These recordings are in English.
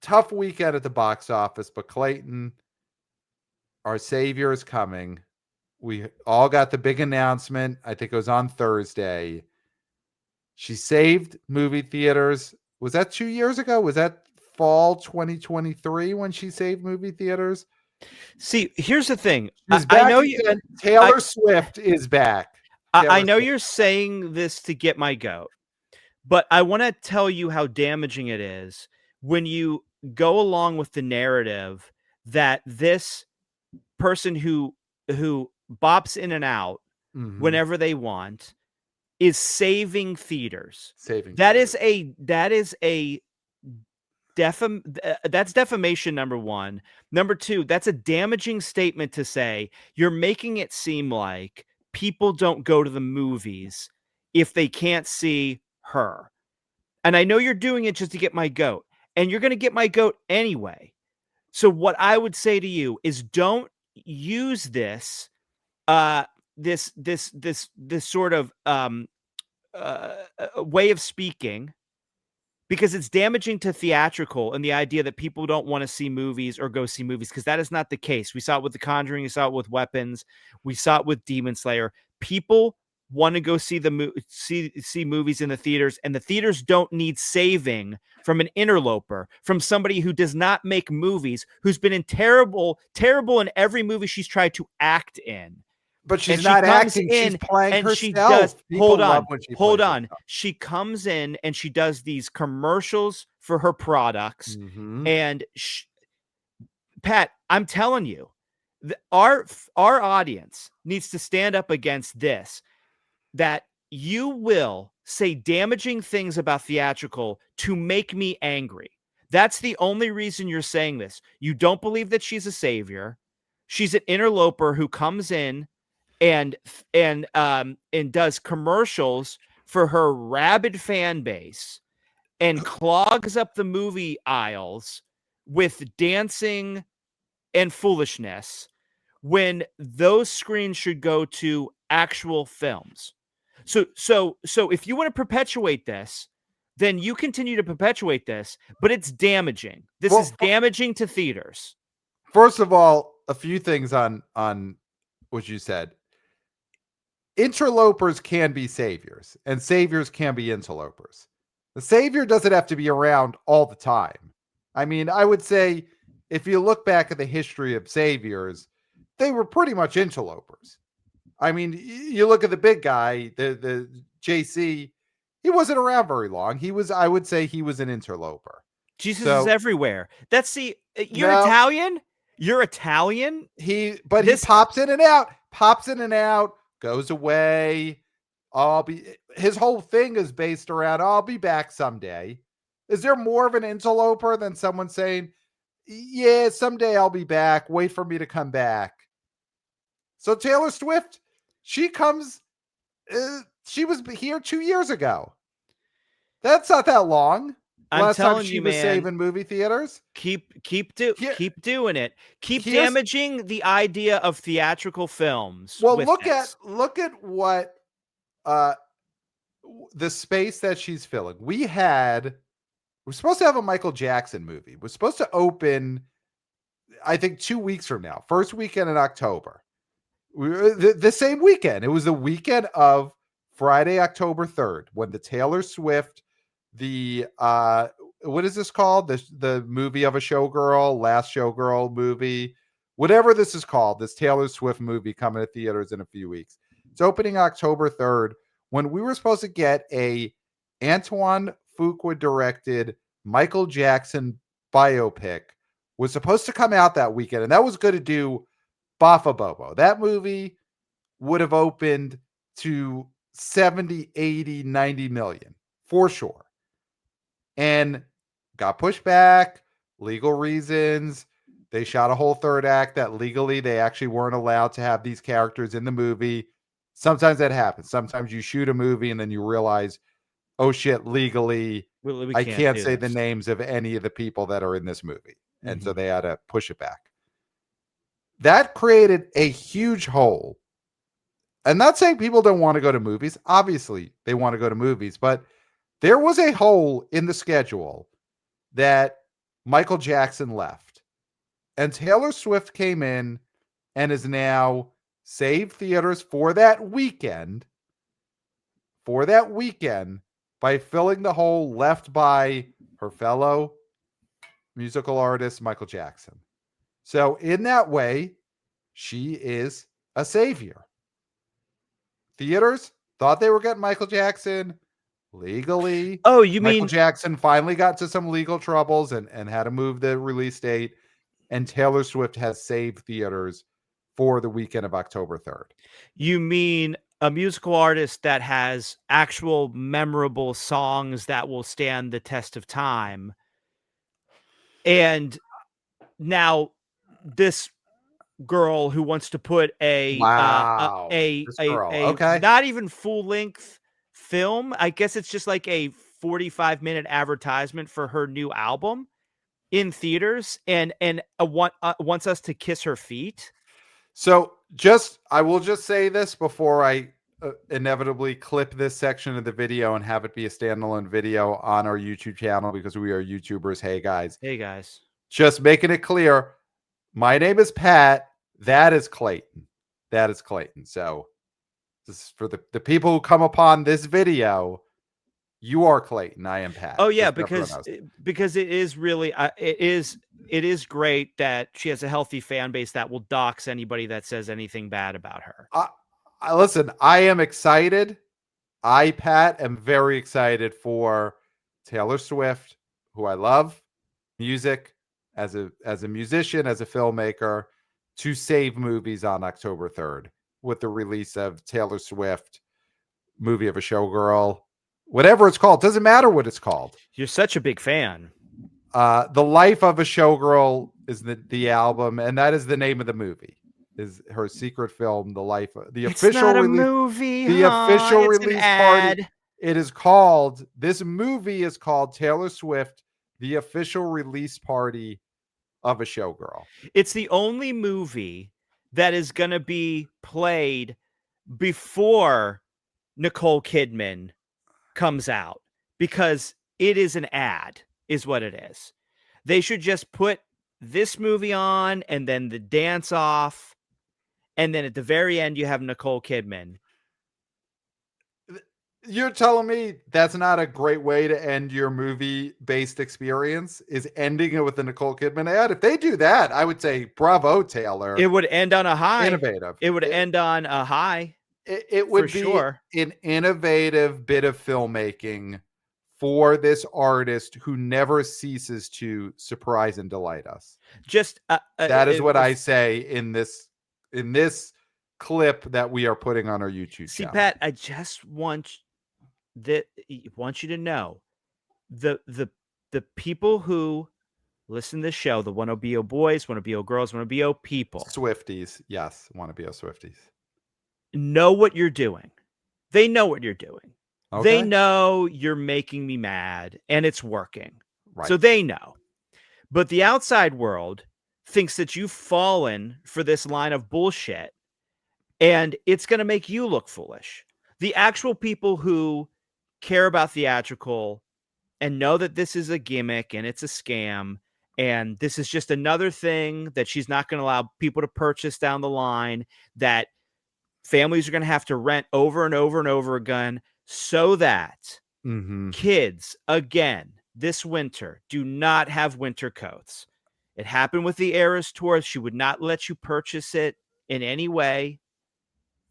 tough weekend at the box office, but Clayton, our savior is coming. We all got the big announcement. I think it was on Thursday. She saved movie theaters. Was that 2 years ago? Was that fall 2023 when she saved movie theaters? See, here's the thing. She's I back know you. again. Taylor Swift is back. I Taylor know Swift. you're saying this to get my goat, but I want to tell you how damaging it is when you go along with the narrative that this person who bops in and out whenever they want is saving theaters. Saving That's defamation, number one. Number two, that's a damaging statement to say. You're making it seem like people don't go to the movies if they can't see her. And I know you're doing it just to get my goat, and you're going to get my goat anyway. So what I would say to you is don't use this this sort of way of speaking, because it's damaging to theatrical and the idea that people don't want to see movies or go see movies, because that is not the case. We saw it with The Conjuring. We saw it with Weapons. We saw it with Demon Slayer. People want to go see see movies in the theaters, and the theaters don't need saving from an interloper, from somebody who does not make movies, who's been in terrible in every movie she's tried to act in. But she's not acting. She's playing and herself. she does. People Hold on. She comes in and she does these commercials for her products. And Pat, I'm telling you, our audience needs to stand up against this. That you will say damaging things about theatrical to make me angry. That's the only reason you're saying this. You don't believe that she's a savior. She's an interloper who comes in and does commercials for her rabid fan base and clogs up the movie aisles with dancing and foolishness, when those screens should go to actual films. So if you want to perpetuate this, then you continue to perpetuate this, but it's damaging. This is damaging to theaters. First of all, a few things on what you said. Interlopers can be saviors, and saviors can be interlopers. The savior doesn't have to be around all the time. I mean, I would say if you look back at the history of saviors, they were pretty much interlopers. I mean, you look at the big guy, the JC, he wasn't around very long. I would say he was an interloper. Jesus is everywhere. You're Italian? You're Italian? He pops in and out, goes away. His whole thing is based around, I'll be back someday. Is there more of an interloper than someone saying, yeah, someday I'll be back, wait for me to come back? So Taylor Swift, she was here 2 years ago. That's not that long. I'm telling you, man, saving movie theaters. Keep doing it. Keep damaging the idea of theatrical films. Well, look at what the space that she's filling. We're supposed to have a Michael Jackson movie. We're supposed to open, I think, 2 weeks from now. First weekend in October. The same weekend. It was the weekend of Friday, October 3rd, when the Taylor Swift, what is this called? The movie of a showgirl, last showgirl movie, whatever this is called, this Taylor Swift movie coming to theaters in a few weeks. It's opening October 3rd, when we were supposed to get a Antoine Fuqua directed Michael Jackson biopic was supposed to come out that weekend, and that was going to do Bafa Bobo. That movie would have opened to 70, 80, 90 million for sure. And got pushed back, legal reasons. They shot a whole third act that legally they actually weren't allowed to have these characters in the movie. Sometimes that happens. Sometimes you shoot a movie and then you realize, oh shit, legally, I can't say the names of any of the people that are in this movie. And so they had to push it back. That created a huge hole. I'm not saying people don't want to go to movies. Obviously, they want to go to movies, but there was a hole in the schedule that Michael Jackson left. And Taylor Swift came in and is now saved theaters for that weekend by filling the hole left by her fellow musical artist, Michael Jackson. So in that way, she is a savior. Theaters thought they were getting Michael Jackson legally. Oh, you Michael mean Jackson finally got to some legal troubles and had to move the release date. And Taylor Swift has saved theaters for the weekend of October 3rd. You mean a musical artist that has actual memorable songs that will stand the test of time. And now this girl who wants to put a This girl. Okay. not even full length film. I guess it's just like a 45-minute advertisement for her new album in theaters and wants us to kiss her feet. So I will just say this before I inevitably clip this section of the video and have it be a standalone video on our YouTube channel because we are YouTubers. Hey guys. Just making it clear. My name is Pat. That is Clayton. So this is for the people who come upon this video. You are Clayton. I am Pat. Oh yeah, because it is really it is great that she has a healthy fan base that will dox anybody that says anything bad about her. Listen, I am excited. Pat, am very excited for Taylor Swift, who I love, music as a musician, as a filmmaker, to save movies on October 3rd with the release of Taylor Swift, movie of a showgirl. Whatever it's called, doesn't matter what it's called. You're such a big fan. The Life of a Showgirl is the album, and that is the name of the movie. Is her secret film, The Life of the it's official not a release, movie. The official it's release an party. ad. It is called. This movie is called Taylor Swift, the official release party of a showgirl. It's the only movie that is going to be played before Nicole Kidman comes out because it is an ad, is what it is. They should just put this movie on and then the dance off, and then at the very end you have Nicole Kidman. You're telling me that's not a great way to end your movie-based experience, is ending it with the Nicole Kidman ad? If they do that, I would say bravo, Taylor. It would end on a high. Innovative. It would end on a high. It would be an innovative bit of filmmaking for this artist who never ceases to surprise and delight us. Just that is what I say in this clip that we are putting on our YouTube channel. Pat, I just want you to know the people who listen to this show, the Wanna Be boys, Wanna Be girls, Wanna Be people, Swifties, yes, Wanna Be Swifties, know what you're doing. They know what you're doing. Okay. They know you're making me mad and it's working. Right. So they know. But the outside world thinks that you've fallen for this line of bullshit and it's going to make you look foolish. The actual people who care about theatrical and know that this is a gimmick and it's a scam and this is just another thing that she's not going to allow people to purchase down the line, that families are going to have to rent over and over and over again so that kids, again, this winter, do not have winter coats. It happened with the Eras Tour. She would not let you purchase it in any way.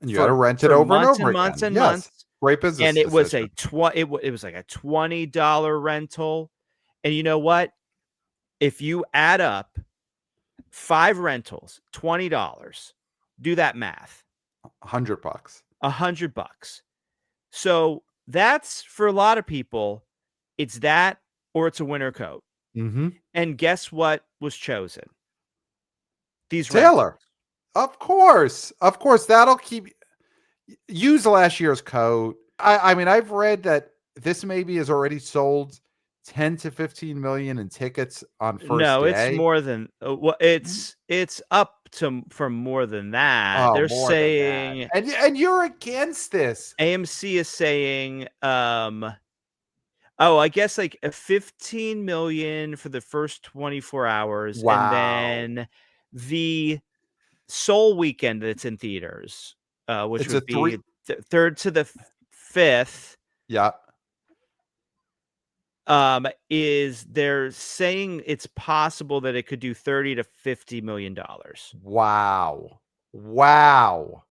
And you got to rent it over and over again. Months and months. Great business. And it was it was like a $20 rental. And you know what? If you add up 5 rentals, $20, do that math. $100. $100. So that's, for a lot of people, it's that or it's a winter coat. And guess what was chosen? These Taylor. Rentals. Of course. That'll use last year's coat. I mean, I've read that this maybe has already sold 10 to 15 million in tickets on first day. It's more than it's up from more than that. They're saying and you're against this. AMC is saying Oh, I guess like a 15 million for the first 24 hours, Wow. and then the sole weekend that's in theaters, which It's a would be 3. third to the fifth. Yeah. Is they're saying it's possible that it could do $30 to $50 million. Wow. Wow.